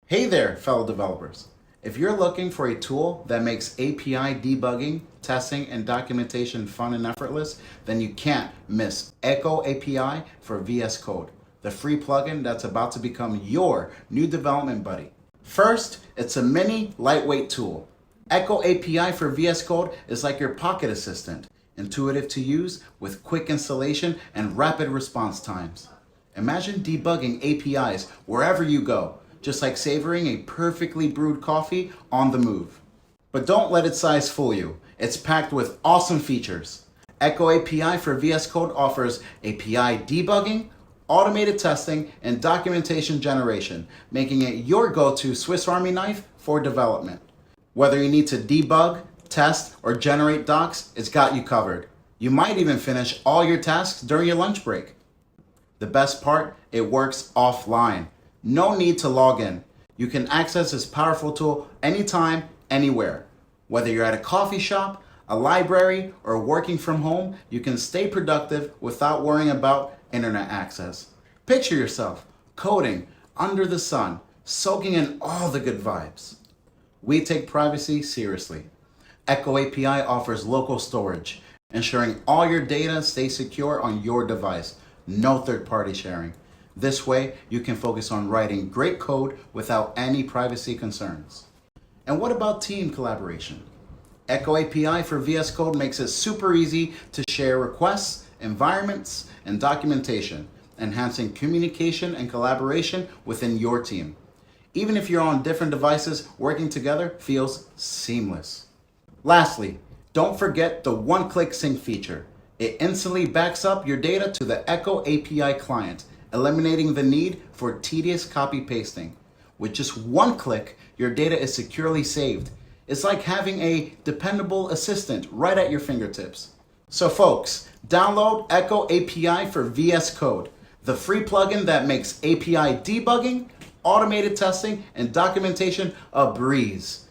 Hey there, fellow developers. If you're looking for a tool that makes API debugging, testing, and documentation fun and effortless, then you can't miss EchoAPI for VS Code, the free plugin that's about to become your new development buddy. First, it's a mini, lightweight tool. EchoAPI for VS Code is like your pocket assistant, intuitive to use with quick installation and rapid response times. Imagine debugging APIs wherever you go, just like savoring a perfectly brewed coffee on the move. But don't let its size fool you. It's packed with awesome features. EchoAPI for VS Code offers API debugging, automated testing, and documentation generation, making it your go-to Swiss Army knife for development. Whether you need to debug, test, or generate docs, it's got you covered. You might even finish all your tasks during your lunch break. The best part, it works offline. No need to log in. You can access this powerful tool anytime, anywhere. Whether you're at a coffee shop, a library, or working from home, you can stay productive without worrying about internet access. Picture yourself coding under the sun, soaking in all the good vibes. We take privacy seriously. EchoAPI offers local storage, ensuring all your data stays secure on your device. No third-party sharing. This way, you can focus on writing great code without any privacy concerns. And what about team collaboration? EchoAPI for VS Code makes it super easy to share requests, environments, and documentation, enhancing communication and collaboration within your team. Even if you're on different devices, working together feels seamless. Lastly, don't forget the one-click sync feature. It instantly backs up your data to the EchoAPI client, eliminating the need for tedious copy pasting. With just one click, your data is securely saved. It's like having a dependable assistant right at your fingertips. So folks, download EchoAPI for VS Code, the free plugin that makes API debugging, automated testing, and documentation a breeze.